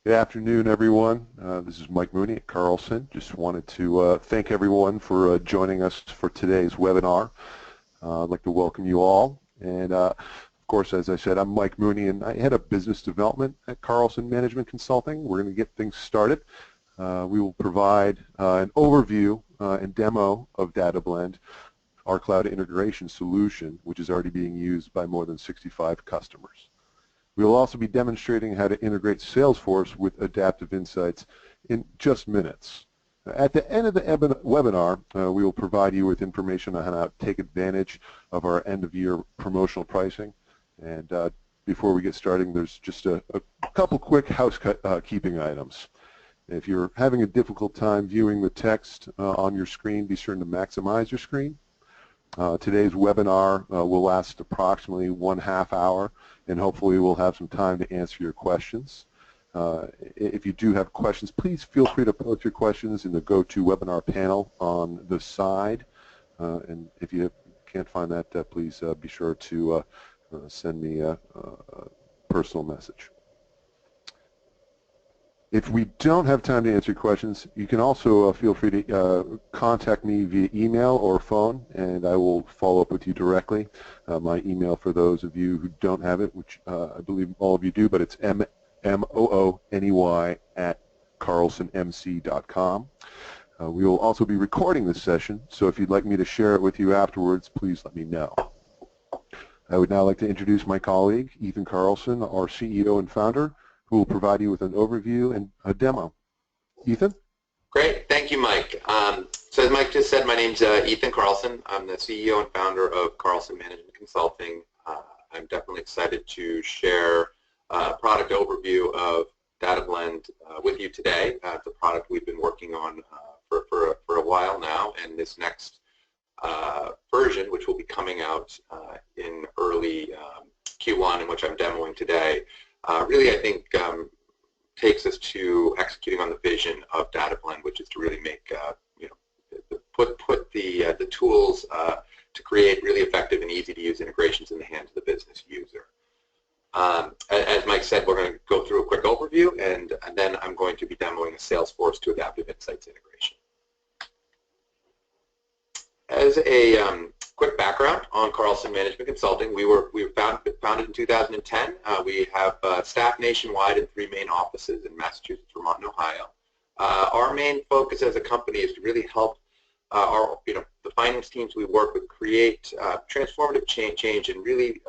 Good afternoon, everyone. This is Mike Mooney at Carlson. Just wanted to thank everyone for joining us for today's webinar. I'd like to welcome you all. And of course, as I said, I'm Mike Mooney, and I head up business development at Carlson Management Consulting. We're going to get things started. We will provide an overview and demo of DataBlend, our cloud integration solution, which is already being used by more than 65 customers. We will also be demonstrating how to integrate Salesforce with Adaptive Insights in just minutes. At the end of the webinar, we will provide you with information on how to take advantage of our end-of-year promotional pricing. And before we get started, there's just a couple quick housekeeping items. If you're having a difficult time viewing the text on your screen, be sure to maximize your screen. Today's webinar will last approximately 1/2 hour, and hopefully we'll have some time to answer your questions. If you do have questions, please feel free to post your questions in the GoToWebinar panel on the side. And if you can't find that, please be sure to send me a personal message. If we don't have time to answer your questions, you can also feel free to contact me via email or phone, and I will follow up with you directly. My email, for those of you who don't have it, which I believe all of you do, but it's mooney@carlsonmc.com. We will also be recording this session, so if you'd like me to share it with you afterwards, please let me know. I would now like to introduce my colleague, Ethan Carlson, our CEO and founder, who will provide you with an overview and a demo. Ethan? Great, thank you, Mike. So as Mike just said, my name's Ethan Carlson. I'm the CEO and founder of Carlson Management Consulting. I'm definitely excited to share a product overview of DataBlend with you today. It's a product we've been working on for a while now, and this next version, which will be coming out in early Q1, and which I'm demoing today, really, I think, takes us to executing on the vision of DataBlend, which is to really make, put the tools to create really effective and easy-to-use integrations in the hands of the business user. As Mike said, we're going to go through a quick overview, and then I'm going to be demoing a Salesforce to Adaptive Insights integration. As a quick background on Carlson Management Consulting, we were founded in 2010. We have staff nationwide in 3 main offices in Massachusetts, Vermont, and Ohio. Our main focus as a company is to really help the finance teams we work with create transformative change and really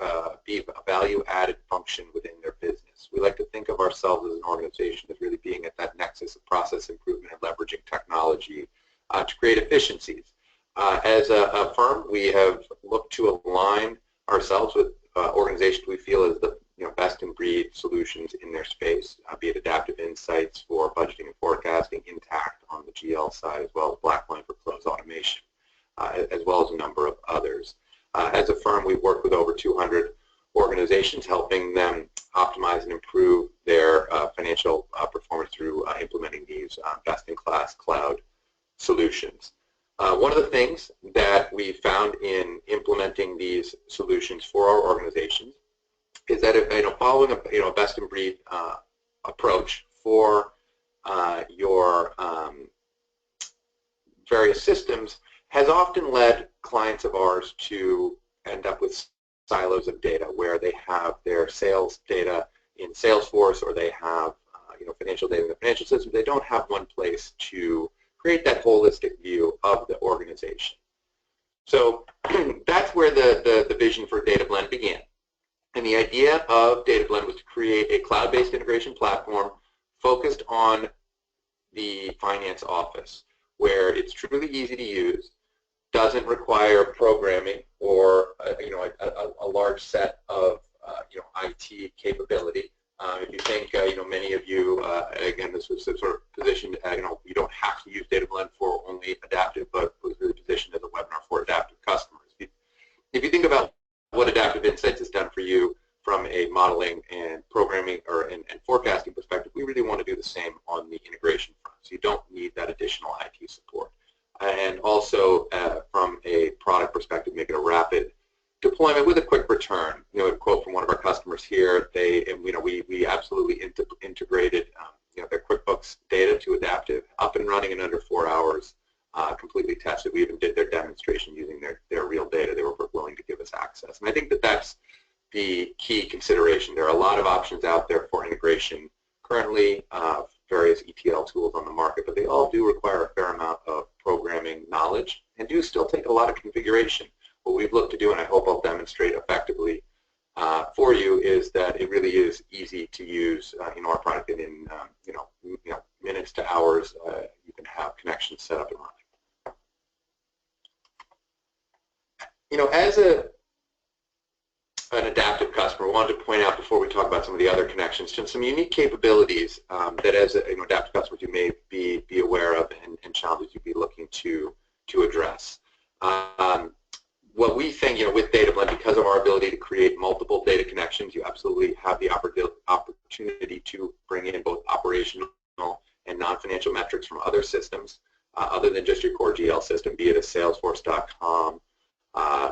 be a value-added function within their business. We like to think of ourselves as an organization as really being at that nexus of process improvement and leveraging technology to create efficiencies. As a firm, we have looked to align ourselves with organizations we feel is the best-in-breed solutions in their space, be it Adaptive Insights for budgeting and forecasting, Intacct on the GL side, as well as Blackline for close automation, as well as a number of others. As a firm, we've worked with over 200 organizations, helping them optimize and improve their financial performance through implementing these best-in-class cloud solutions. One of the things that we found in implementing these solutions for our organizations is that following a best-in-breed approach for your various systems has often led clients of ours to end up with silos of data where they have their sales data in Salesforce, or they have financial data in the financial system. They don't have one place to create that holistic view of the organization. So that's where the vision for DataBlend began. And the idea of DataBlend was to create a cloud-based integration platform focused on the finance office, where it's truly easy to use, doesn't require programming or a large set of IT capability. If you think, many of you, again, this was sort of positioned, you don't have to use DataBlend for only adaptive, but was really positioned as a webinar for adaptive customers. If you think about what Adaptive Insights has done for you from a modeling and programming and forecasting perspective, we really want to do the same on the integration front. So you don't need that additional IT support. And also, from a product perspective, make it a rapid deployment with a quick return. A quote from one of our customers here. We absolutely integrated their QuickBooks data to Adaptive, up and running in under 4 hours, completely tested. We even did their demonstration using their real data. They were willing to give us access. And I think that that's the key consideration. There are a lot of options out there for integration currently, various ETL tools on the market, but they all do require a fair amount of programming knowledge and do still take a lot of configuration. What we've looked to do, and I hope I'll demonstrate effectively for you, is that it really is easy to use our product, and in minutes to hours you can have connections set up and running. As an Adaptive customer, I wanted to point out before we talk about some of the other connections, some unique capabilities that as Adaptive customers you may be aware of, and challenges you'd be looking to address. What we think, with DataBlend, because of our ability to create multiple data connections, you absolutely have the opportunity to bring in both operational and non-financial metrics from other systems, other than just your core GL system, be it a Salesforce.com.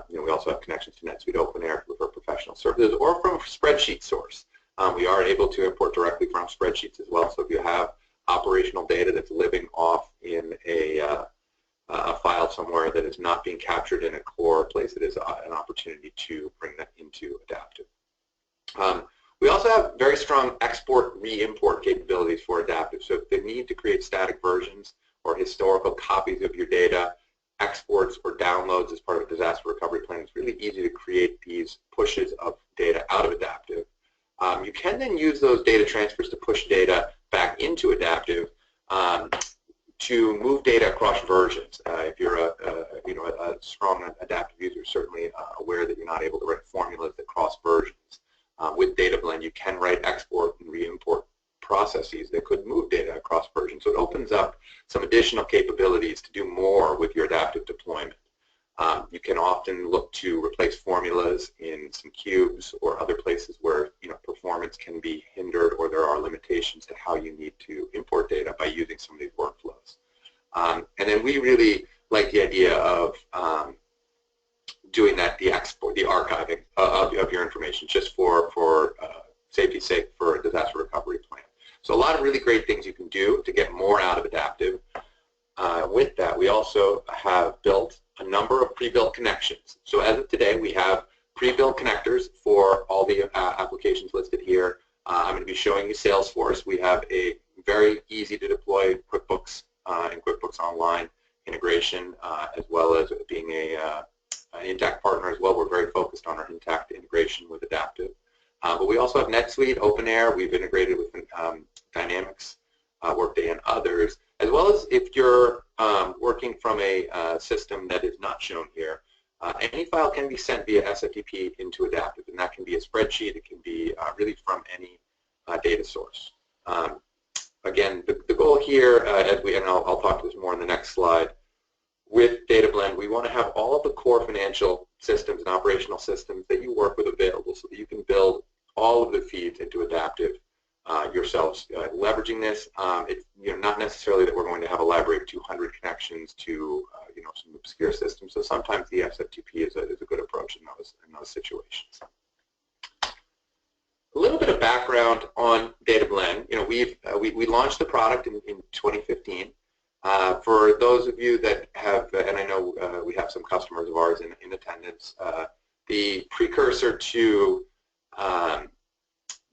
We also have connections to NetSuite, OpenAir for professional services, or from a spreadsheet source. We are able to import directly from spreadsheets as well. So if you have operational data that's living off in a file somewhere that is not being captured in a core place, it is an opportunity to bring that into Adaptive. We also have very strong export re-import capabilities for Adaptive. So if they need to create static versions or historical copies of your data, exports or downloads as part of a disaster recovery plan, it's really easy to create these pushes of data out of Adaptive. You can then use those data transfers to push data back into Adaptive to move data across versions. If you're a strong Adaptive user, you're certainly aware that you're not able to write formulas that cross versions. With DataBlend, you can write export and re-import processes that could move data across versions. So it opens up some additional capabilities to do more with your Adaptive deployment. You can often look to replace formulas in some cubes or other places where performance can be hindered, or there are limitations to how you need to import data by using some of these workflows. And then we really like the idea of doing that, the export, the archiving of your information, just for safety's sake, for a disaster recovery plan. So a lot of really great things you can do to get more out of Adaptive. With that, we also have built a number of pre-built connections. So as of today, we have pre-built connectors for all the applications listed here. I'm going to be showing you Salesforce. We have a very easy to deploy QuickBooks and QuickBooks Online integration, as well as being an Intacct partner as well. We're very focused on our Intacct integration with Adaptive. But we also have NetSuite, OpenAir. We've integrated with Dynamics, Workday, and others, as well as if you're working from a system that is not shown here, any file can be sent via SFTP into Adaptive, and that can be a spreadsheet. It can be really from any data source. Again, the goal here, and I'll talk to this more in the next slide, with DataBlend, we want to have all of the core financial systems and operational systems that you work with available so that you can build all of the feeds into Adaptive yourselves. Leveraging this, it's not necessarily that we're going to have a library of 200 connections to some obscure systems. So sometimes the SFTP is a good approach in those situations. A little bit of background on DataBlend. We launched the product in 2015. For those of you that have, and I know we have some customers of ours in attendance, the precursor to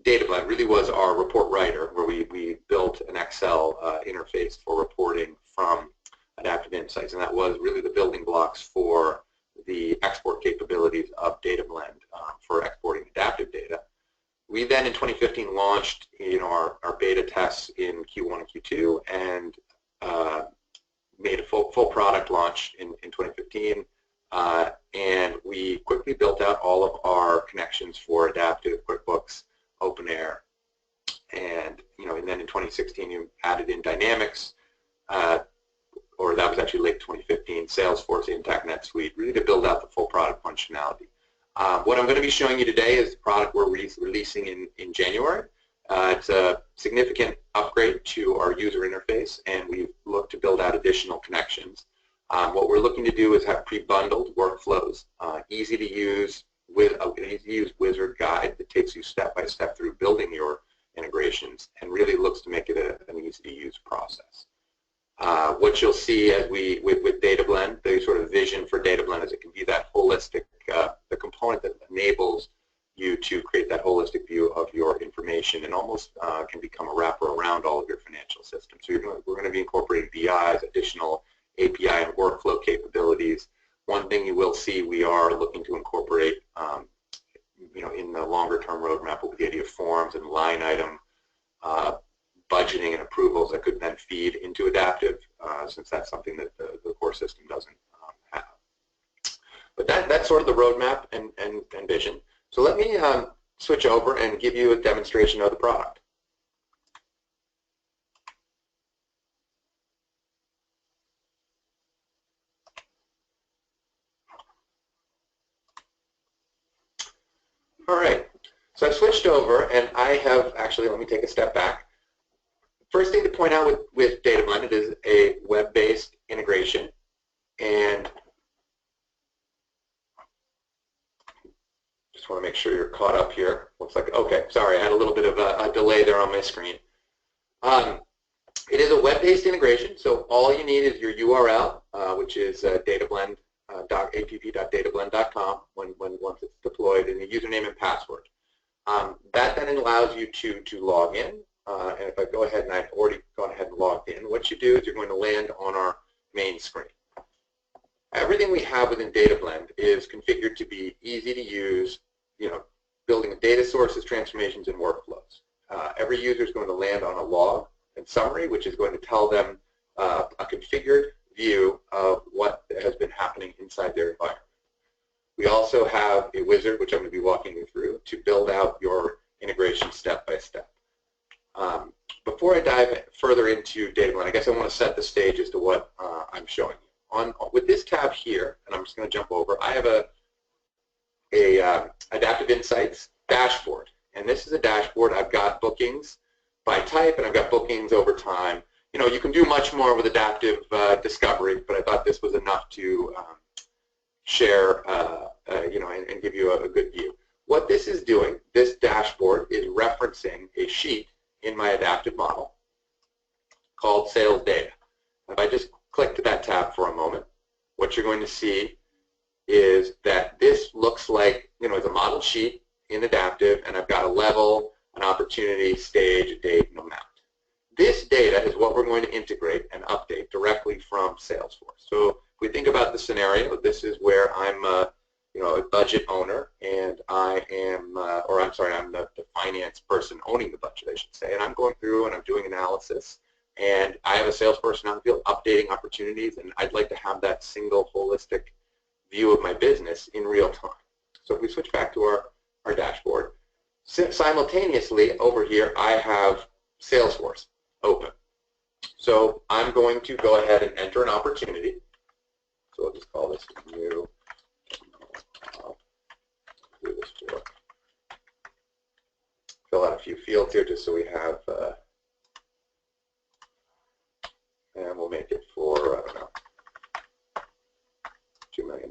DataBlend really was our report writer, where we built an Excel interface for reporting from Adaptive Insights, and that was really the building blocks for the export capabilities of DataBlend for exporting Adaptive data. We then in 2015 launched our beta tests in Q1 and Q2, and made a full product launch in 2015, and we quickly built out all of our connections for Adaptive, QuickBooks, OpenAir, and then in 2016 you added in Dynamics, or that was actually late 2015, Salesforce, Intacct, NetSuite, really to build out the full product functionality. What I'm going to be showing you today is the product we're releasing in January. It's a significant upgrade to our user interface, and we've looked to build out additional connections. What we're looking to do is have pre-bundled workflows, easy to use, with an easy-to-use wizard guide that takes you step by step through building your integrations and really looks to make it an easy-to-use process. What you'll see as with DataBlend, the sort of vision for DataBlend is it can be that holistic, the component that enables you to create that holistic view of your information and almost can become a wrapper around all of your financial systems. So we're going to be incorporating BIs, additional API and workflow capabilities. One thing you will see we are looking to incorporate in the longer term roadmap will be the idea of forms and line item budgeting and approvals that could then feed into Adaptive, since that's something that the core system doesn't have. But that's sort of the roadmap and vision. So let me switch over and give you a demonstration of the product. All right, so I've switched over and I have actually, let me take a step back. First thing to point out with DataBlend, it is a web-based integration, and just want to make sure you're caught up here. Looks like, okay, sorry, I had a little bit of a delay there on my screen. It is a web-based integration, so all you need is your URL, which is DataBlend, app.datablend.com once it's deployed, and the username and password. That then allows you to log in. And if I go ahead and I've already gone ahead and logged in, what you do is you're going to land on our main screen. Everything we have within DataBlend is configured to be easy to use, building data sources, transformations, and workflows. Every user is going to land on a log and summary, which is going to tell them a configured view of what has been happening inside their environment. We also have a wizard, which I'm going to be walking you through, to build out your integration step by step. Before I dive further into DataBlend, I guess I want to set the stage as to what I'm showing you. With this tab here, and I'm just going to jump over, I have a Adaptive Insights dashboard. And this is a dashboard. I've got bookings by type, and I've got bookings over time. You can do much more with Adaptive Discovery, but I thought this was enough to share, and give you a good view. What this is doing, this dashboard is referencing a sheet in my adaptive model called Sales Data. If I just click to that tab for a moment, what you're going to see is that this looks like, it's a model sheet in Adaptive, and I've got a level, an opportunity, stage, a date, and amount. This data is what we're going to integrate and update directly from Salesforce. So if we think about the scenario, this is where I'm a budget owner, and I am, I'm the finance person owning the budget, I should say, and I'm going through and I'm doing analysis, and I have a salesperson out in the field updating opportunities, and I'd like to have that single holistic view of my business in real time. So if we switch back to our dashboard, simultaneously over here I have Salesforce open. So I'm going to go ahead and enter an opportunity. So I'll just call this new. Do this for. Fill out a few fields here just so we have, and we'll make it for, I don't know, $2 million.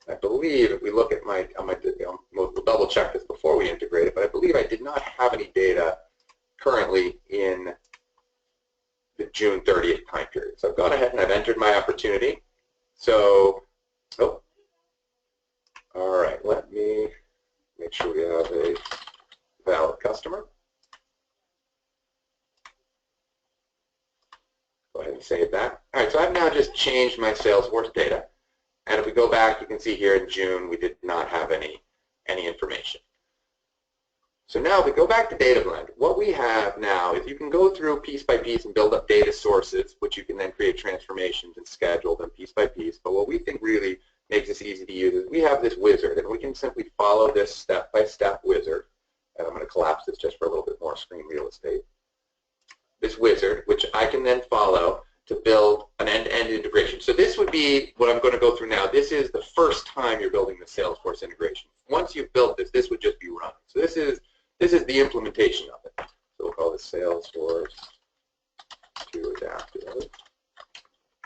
I believe if we look at we'll double check this before we integrate it, but I believe I did not have any data currently in the June 30th time period. So I've gone ahead and I've entered my opportunity. So, all right, let me make sure we have a valid customer. Go ahead and save that. All right, so I've now just changed my Salesforce data. And if we go back, you can see here in June, we did not have any information. So now if we go back to DataBlend, what we have now is you can go through piece by piece and build up data sources, which you can then create transformations and schedule them piece by piece. But what we think really makes this easy to use is we have this wizard, and we can simply follow this step-by-step wizard. And I'm going to collapse this just for a little bit more screen real estate. This wizard, which I can then follow to build an end-to-end integration. So this would be what I'm going to go through now. This is the first time you're building the Salesforce integration. Once you've built this, this would just be running. So this is the implementation of it. So we'll call this Salesforce to Adaptive.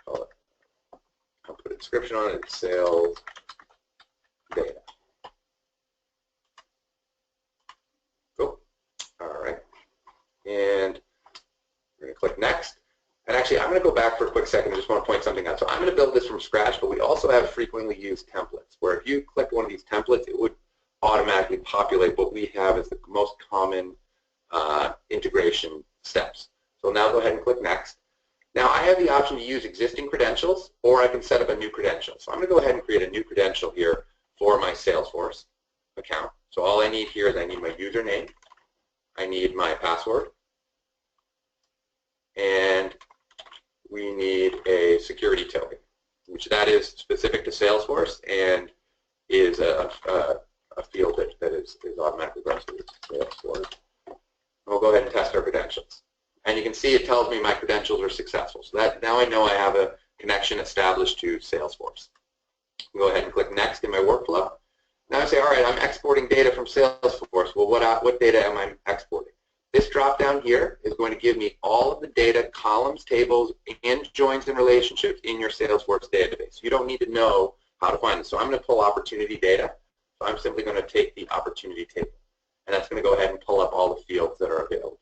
I'll put a description on it, sales data. Cool. All right. click Next. And actually, I'm going to go back for a quick second. I just want to point something out. So I'm going to build this from scratch, but we also have frequently used templates, where if you click one of these templates, it would automatically populate what we have as the most common integration steps. So now go ahead and click Next. Now I have the option to use existing credentials, or I can set up a new credential. So I'm going to go ahead and create a new credential here for my Salesforce account. So all I need here is I need my username, I need my password, and we need a security token, which that is specific to Salesforce and is a field that is automatically run through Salesforce. We'll go ahead and test our credentials. And you can see it tells me my credentials are successful. So that now I know I have a connection established to Salesforce. Go ahead and click Next in my workflow. Now I say, all right, I'm exporting data from Salesforce. Well, what data am I exporting? This drop down here is going to give me all of the data, columns, tables, and joins and relationships in your Salesforce database. You don't need to know how to find this. So I'm going to pull opportunity data. So I'm simply going to take the opportunity table. And that's going to go ahead and pull up all the fields that are available.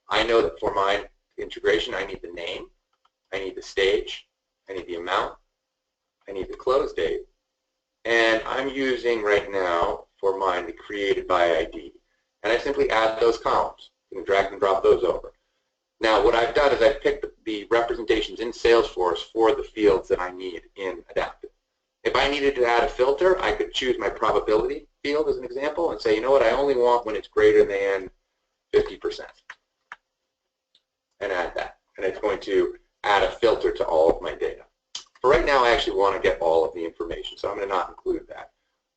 I know that for my integration, I need the name, I need the stage, I need the amount, I need the close date, and I'm using right now for mine the created by ID. And I simply add those columns. You can drag and drop those over. Now what I've done is I've picked the representations in Salesforce for the fields that I need in Adaptive. If I needed to add a filter, I could choose my probability field as an example and say, you know what, I only want when it's greater than 50%. And add that. And it's going to add a filter to all of my data. For right now, I actually want to get all of the information, so I'm going to not include that.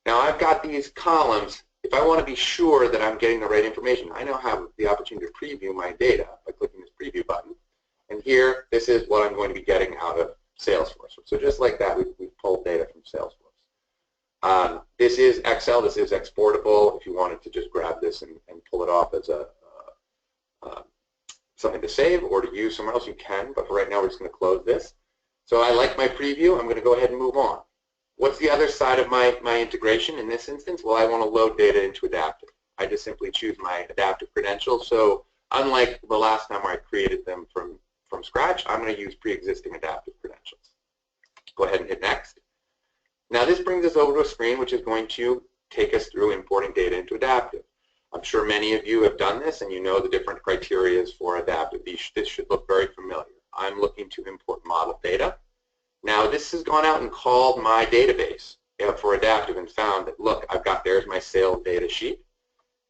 Now I've got these columns. If I want to be sure that I'm getting the right information, I now have the opportunity to preview my data by clicking this preview button. And here, this is what I'm going to be getting out of Salesforce. So just like that, we've pulled data from Salesforce. This is Excel. This is exportable. If you wanted to just grab this and pull it off as a something to save or to use somewhere else, you can. But for right now, we're just going to close this. So I like my preview. I'm going to go ahead and move on. What's the other side of my integration in this instance? Well, I want to load data into Adaptive. I just simply choose my Adaptive credentials. So unlike the last time where I created them from scratch, I'm going to use pre-existing Adaptive credentials. Go ahead and hit Next. Now this brings us over to a screen which is going to take us through importing data into Adaptive. I'm sure many of you have done this and you know the different criteria for Adaptive. This should look very familiar. I'm looking to import model data. Now this has gone out and called my database for Adaptive and found that, look, there's my sales data sheet,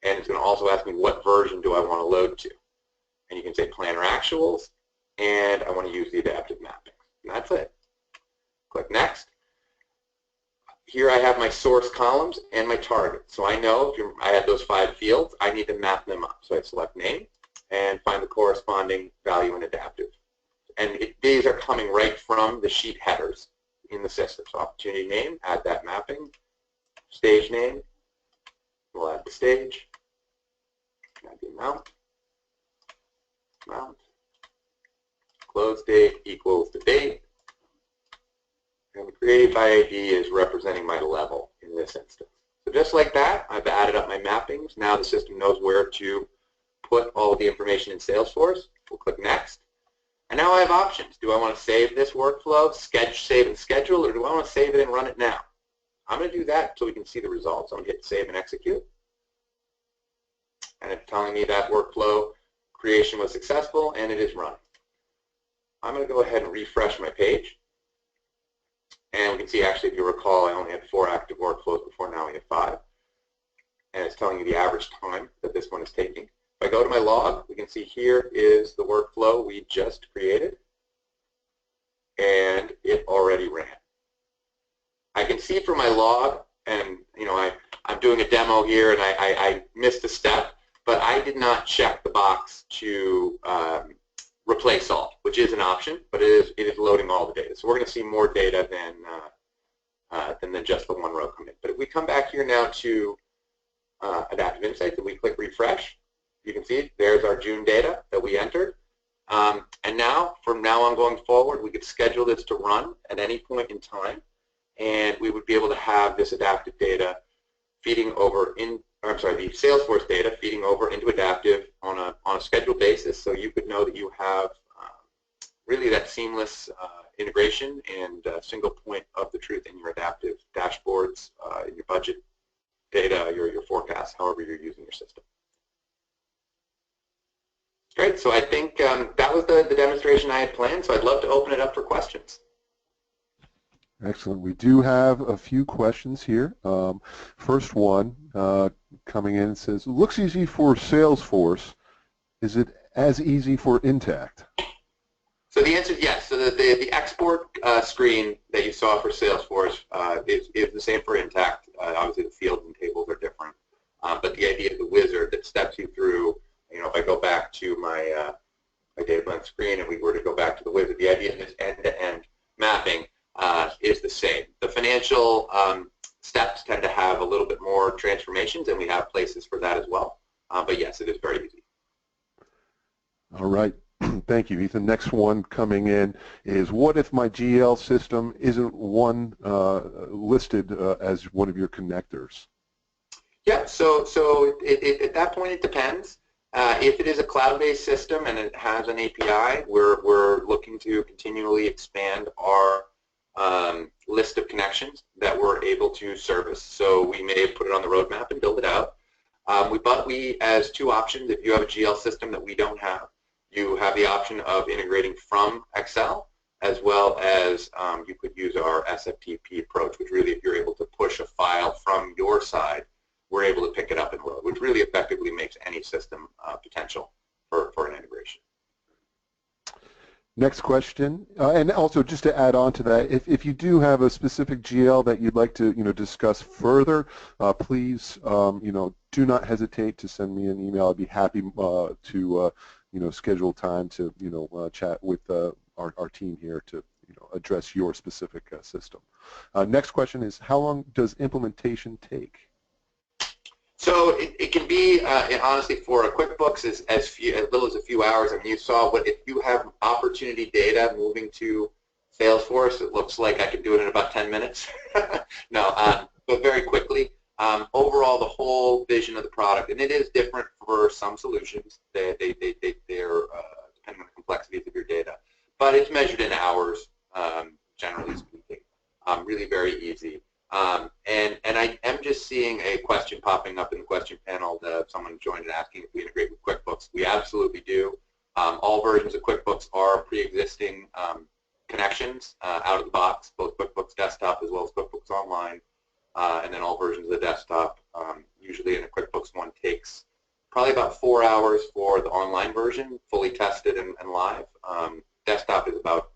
and it's going to also ask me what version do I want to load to. And you can say planner actuals, and I want to use the Adaptive mapping. And that's it. Click Next. Here I have my source columns and my target. So I know if I had those 5 fields, I need to map them up. So I select name and find the corresponding value in Adaptive. And these are coming right from the sheet headers in the system. So opportunity name, add that mapping. Stage name, we'll add the stage. Add the amount. Close date equals the date. And the created by ID is representing my level in this instance. So just like that, I've added up my mappings. Now the system knows where to put all of the information in Salesforce. We'll click Next. And now I have options. Do I want to save this workflow, save and schedule, or do I want to save it and run it now? I'm going to do that so we can see the results. I'm going to hit Save and Execute. And it's telling me that workflow creation was successful, and it is running. I'm going to go ahead and refresh my page. And we can see, actually, if you recall, I only had 4 active workflows before. Now we have 5. And it's telling you the average time that this one is taking. If I go to my log, we can see here is the workflow we just created. And it already ran. I can see from my log, and I'm doing a demo here, and I missed a step, but I did not check the box to replace all, which is an option, but it is loading all the data. So we're going to see more data than just the 1 row commit. But if we come back here now to Adaptive Insights and we click refresh, you can see there's our June data that we entered. And now, from now on going forward, we could schedule this to run at any point in time, and we would be able to have this adaptive data feeding over I'm sorry, the Salesforce data feeding over into Adaptive on a scheduled basis, so you could know that you have really that seamless integration and single point of the truth in your Adaptive dashboards, in your budget data, your forecast, however you're using your system. Great, so I think that was the demonstration I had planned, so I'd love to open it up for questions. Excellent. We do have a few questions here. First one coming in says, looks easy for Salesforce. Is it as easy for Intacct? So the answer is yes. So the export screen that you saw for Salesforce is the same for Intacct. Obviously the fields and tables are different. But the idea of the wizard that steps you through, if I go back to my DataBlend screen and we were to go back to the wizard, the idea of this end-to-end mapping is the same. The financial steps tend to have a little bit more transformations, and we have places for that as well. But yes, it is very easy. All right. Thank you, Ethan. Next one coming in is, what if my GL system isn't listed as one of your connectors? Yeah, so at that point it depends. If it is a cloud-based system and it has an API, we're looking to continually expand our list of connections that we're able to service. So we may put it on the roadmap and build it out. But we, as two options, if you have a GL system that we don't have, you have the option of integrating from Excel, as well as you could use our SFTP approach, which really, if you're able to push a file from your side, we're able to pick it up and load, which really effectively makes any system potential for an integration. Next question, and also just to add on to that, if you do have a specific GL that you'd like to discuss further, please do not hesitate to send me an email. I'd be happy to schedule time to chat with our team here to address your specific system. Next question is, how long does implementation take? So it can be, honestly, for a Quickbooks as little as a few hours. I mean, you saw if you have opportunity data moving to Salesforce, it looks like I could do it in about 10 minutes. No, but very quickly. Overall, the whole vision of the product, and it is different for some solutions. They're depending on the complexities of your data, but it's measured in hours, generally speaking. Really very easy. And I am just seeing a question popping up in the question panel that someone joined and asking if we integrate with Quickbooks. We absolutely do. All versions of Quickbooks are pre-existing connections out of the box, both Quickbooks Desktop as well as Quickbooks Online. And then all versions of the desktop, usually in a Quickbooks one, takes probably about 4 hours for the online version, fully tested and live. Desktop is about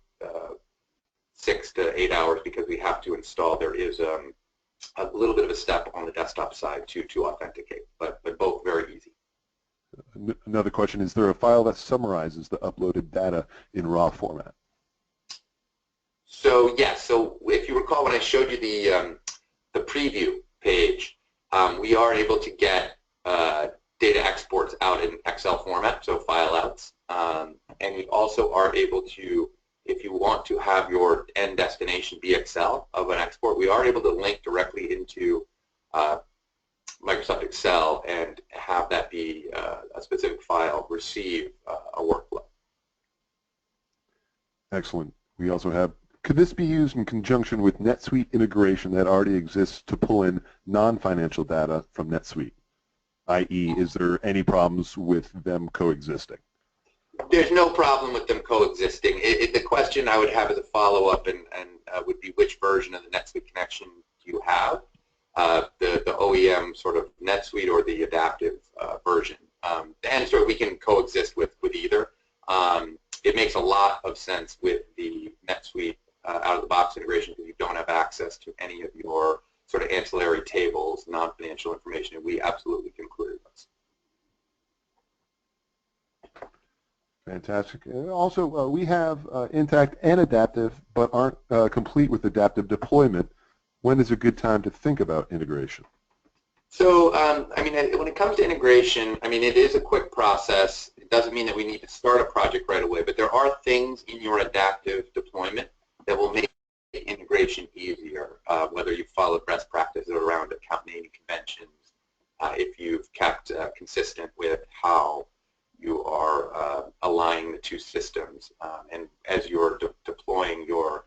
6 to 8 hours because we have to install. There is a little bit of a step on the desktop side to authenticate, but both very easy. Another question, is there a file that summarizes the uploaded data in raw format? So yes, so if you recall when I showed you the preview page, we are able to get data exports out in Excel format, so file outs, and we also are able to, if you want to have your end destination be Excel of an export, we are able to link directly into Microsoft Excel and have that be a specific file receive a workflow. Excellent. We also have, could this be used in conjunction with NetSuite integration that already exists to pull in non-financial data from NetSuite? i.e., is there any problems with them coexisting? There's no problem with them coexisting. The question I would have as a follow-up and would be, which version of the NetSuite connection do you have? The OEM sort of NetSuite or the adaptive version? The answer, we can coexist with either. It makes a lot of sense with the NetSuite out-of-the-box integration because you don't have access to any of your sort of ancillary tables, non-financial information, and we absolutely can query those. Fantastic. And also, we have Intacct and Adaptive, but aren't complete with adaptive deployment. When is a good time to think about integration? So, I mean, when it comes to integration, I mean, it is a quick process. It doesn't mean that we need to start a project right away, but there are things in your adaptive deployment that will make integration easier, whether you follow best practices around account naming conventions, if you've kept consistent with how you are aligning the two systems. And as you're deploying your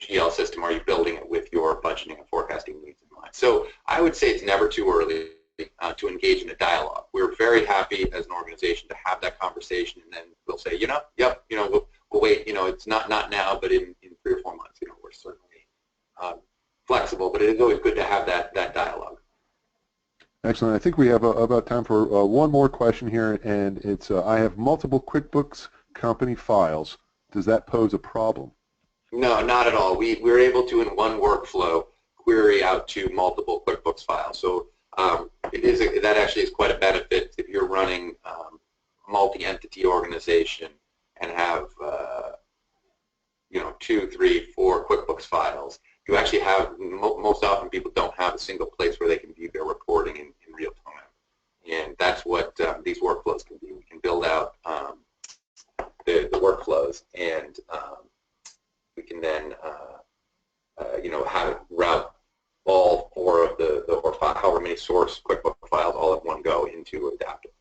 GL system, are you building it with your budgeting and forecasting needs in mind? So I would say it's never too early to engage in a dialogue. We're very happy as an organization to have that conversation, and then we'll say, yep, we'll wait, it's not now, but in 3 or 4 months, we're certainly flexible, but it is always good to have that dialogue. Excellent. I think we have about time for one more question here, and it's I have multiple QuickBooks company files. Does that pose a problem? No, not at all. We're able to, in one workflow, query out to multiple QuickBooks files. So that actually is quite a benefit if you're running a multi-entity organization and have 2, 3, 4 QuickBooks files. You actually have, most often people don't have a single place where they can view their reporting in real time. And that's what these workflows can be. We can build out the workflows, and we can then have it route all 4 of or however many source QuickBooks files all at one go into Adaptive.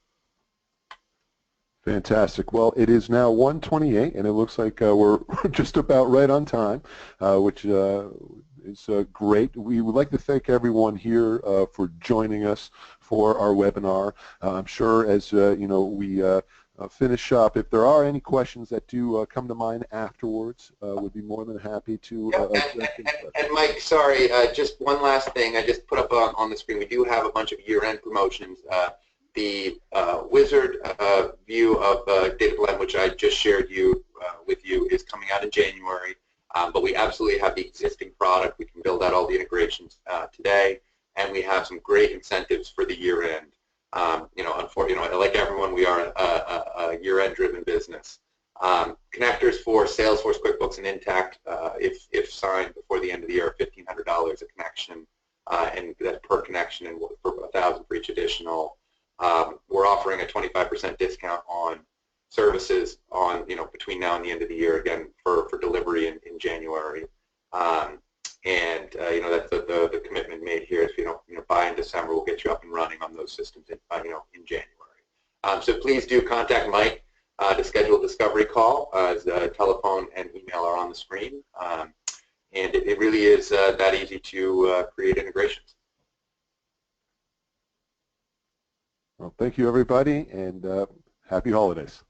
Fantastic. Well, it is now 1:28, and it looks like we're just about right on time, which is great. We would like to thank everyone here for joining us for our webinar. I'm sure as we finish up, if there are any questions that do come to mind afterwards, we'd be more than happy to and Mike, sorry, just one last thing I just put up on the screen. We do have a bunch of year-end promotions. The wizard view of DataBlend, which I just shared with you, is coming out in January. But we absolutely have the existing product. We can build out all the integrations today, and we have some great incentives for the year-end. Unfortunately, like everyone, we are a year-end driven business. Connectors for Salesforce, QuickBooks, and Intacct, if signed before the end of the year, are $1,500 a connection, and that's per connection, and for $1,000 for each additional. We're offering a 25% discount on services between now and the end of the year, again for delivery in January. That's the commitment made here is by in December we'll get you up and running on those systems in January. So please do contact Mike to schedule a discovery call, as telephone and email are on the screen. And it really is that easy to create integrations. Well, thank you, everybody, and happy holidays.